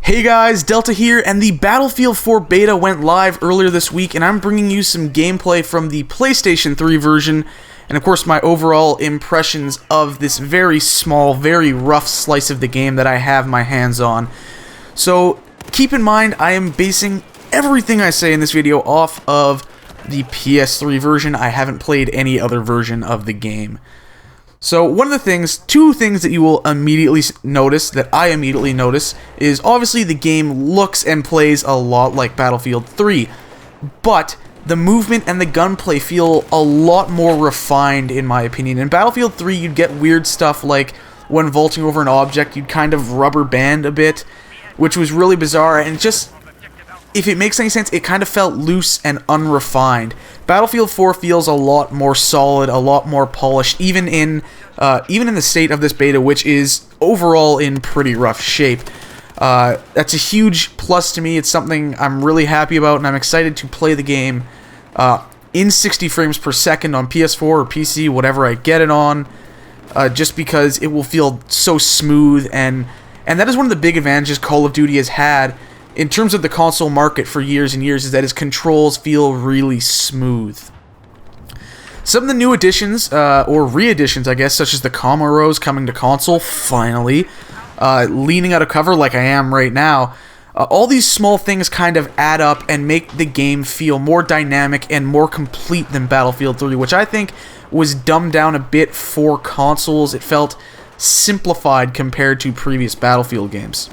Hey guys, Delta here, and the Battlefield 4 beta went live earlier this week, and I'm bringing you some gameplay from the PlayStation 3 version, and of course my overall impressions of this very small, very rough slice of the game that I have my hands on. So, keep in mind, I am basing everything I say in this video off of the PS3 version. I haven't played any other version of the game. So two things that you will immediately notice, that I immediately notice, is obviously the game looks and plays a lot like Battlefield 3, but the movement and the gunplay feel a lot more refined in my opinion. In Battlefield 3 you'd get weird stuff like when vaulting over an object you'd kind of rubber band a bit, which was really bizarre, and just, if it makes any sense, it kind of felt loose and unrefined. Battlefield 4 feels a lot more solid, a lot more polished, even in the state of this beta, which is overall in pretty rough shape. That's a huge plus to me. It's something I'm really happy about, and I'm excited to play the game in 60 frames per second on PS4 or PC, whatever I get it on, just because it will feel so smooth, and that is one of the big advantages Call of Duty has had in terms of the console market for years and years, is that its controls feel really smooth. Some of the new additions, or re-additions I guess, such as the Comoros coming to console, finally, leaning out of cover like I am right now, all these small things kind of add up and make the game feel more dynamic and more complete than Battlefield 3, which I think was dumbed down a bit for consoles. It felt simplified compared to previous Battlefield games.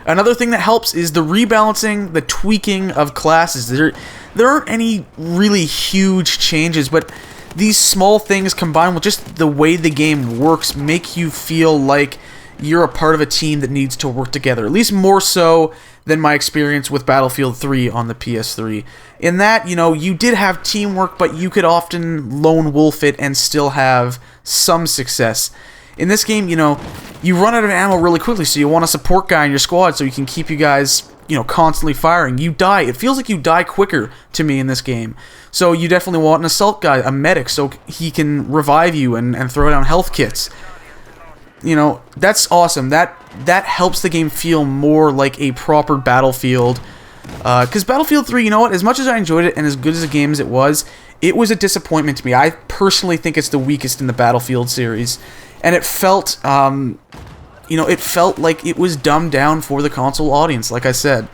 Another thing that helps is the rebalancing, the tweaking of classes. There aren't any really huge changes, but these small things combined with just the way the game works make you feel like you're a part of a team that needs to work together, at least more so than my experience with Battlefield 3 on the PS3. In that, you did have teamwork, but you could often lone wolf it and still have some success. In this game, you run out of ammo really quickly, so you want a support guy in your squad so you can keep you guys, constantly firing. You die. It feels like you die quicker to me in this game. So you definitely want an assault guy, a medic, so he can revive you and throw down health kits. That's awesome. That helps the game feel more like a proper Battlefield. Because Battlefield 3, as much as I enjoyed it and as good as a game as it was a disappointment to me. I personally think it's the weakest in the Battlefield series. And it felt, it felt like it was dumbed down for the console audience, like I said.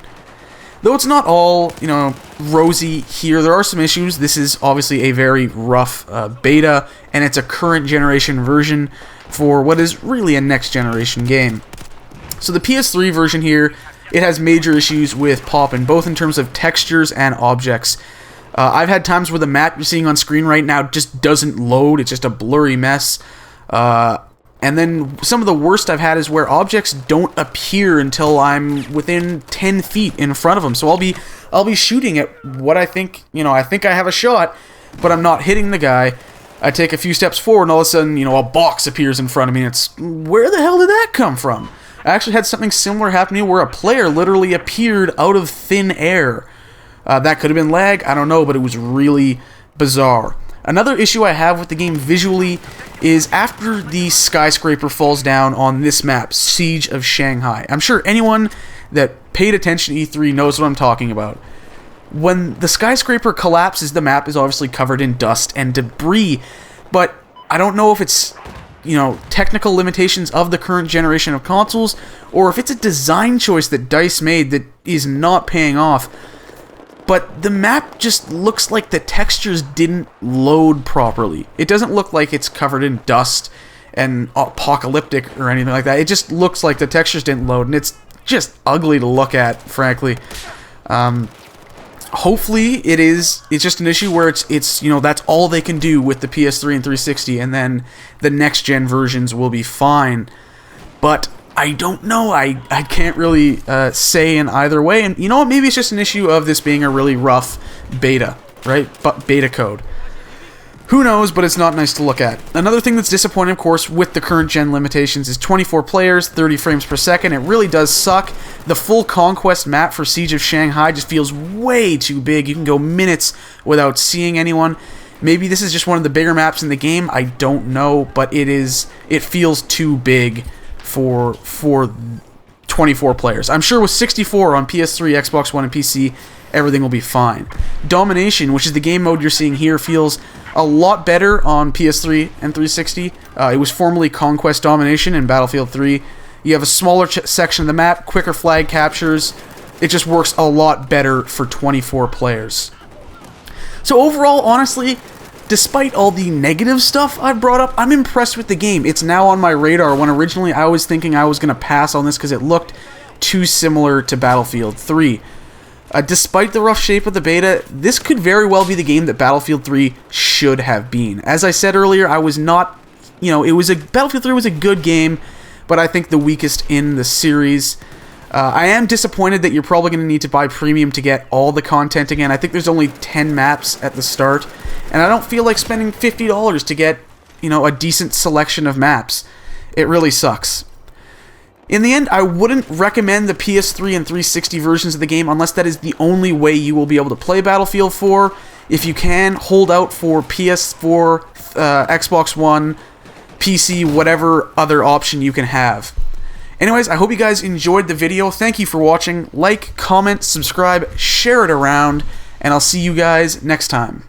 Though it's not all, rosy here, there are some issues. This is obviously a very rough beta, and it's a current generation version for what is really a next generation game. So the PS3 version here, it has major issues with popping, both in terms of textures and objects. I've had times where the map you're seeing on screen right now just doesn't load, it's just a blurry mess. And then some of the worst I've had is where objects don't appear until I'm within 10 feet in front of them. So I'll be shooting at what I think, I think I have a shot, but I'm not hitting the guy. I take a few steps forward and all of a sudden, a box appears in front of me. And it's, where the hell did that come from? I actually had something similar happen to me where a player literally appeared out of thin air. That could have been lag, I don't know, but it was really bizarre. Another issue I have with the game visually is after the skyscraper falls down on this map, Siege of Shanghai. I'm sure anyone that paid attention to E3 knows what I'm talking about. When the skyscraper collapses, the map is obviously covered in dust and debris, but I don't know if it's, technical limitations of the current generation of consoles, or if it's a design choice that DICE made that is not paying off. But the map just looks like the textures didn't load properly. It doesn't look like it's covered in dust and apocalyptic or anything like that. It just looks like the textures didn't load, and it's just ugly to look at, frankly. Hopefully it's just an issue where it's that's all they can do with the PS3 and 360, and then the next gen versions will be fine. But I don't know. I can't really say in either way. And maybe it's just an issue of this being a really rough beta, right? But beta code. Who knows, but it's not nice to look at. Another thing that's disappointing, of course, with the current gen limitations is 24 players, 30 frames per second. It really does suck. The full Conquest map for Siege of Shanghai just feels way too big. You can go minutes without seeing anyone. Maybe this is just one of the bigger maps in the game. I don't know, but it feels too big for 24 players. I'm sure with 64 on PS3, Xbox One, and PC, everything will be fine. Domination, which is the game mode you're seeing here, feels a lot better on PS3 and 360. It was formerly Conquest Domination in Battlefield 3. You have a smaller section of the map, quicker flag captures. It just works a lot better for 24 players. So overall, honestly, despite all the negative stuff I've brought up, I'm impressed with the game. It's now on my radar when originally I was thinking I was going to pass on this because it looked too similar to Battlefield 3. Despite the rough shape of the beta, this could very well be the game that Battlefield 3 should have been. As I said earlier, I was not, Battlefield 3 was a good game, but I think the weakest in the series. I am disappointed that you're probably going to need to buy Premium to get all the content again. I think there's only 10 maps at the start, and I don't feel like spending $50 to get, a decent selection of maps. It really sucks. In the end, I wouldn't recommend the PS3 and 360 versions of the game unless that is the only way you will be able to play Battlefield 4. If you can, hold out for PS4, Xbox One, PC, whatever other option you can have. Anyways, I hope you guys enjoyed the video. Thank you for watching. Like, comment, subscribe, share it around, and I'll see you guys next time.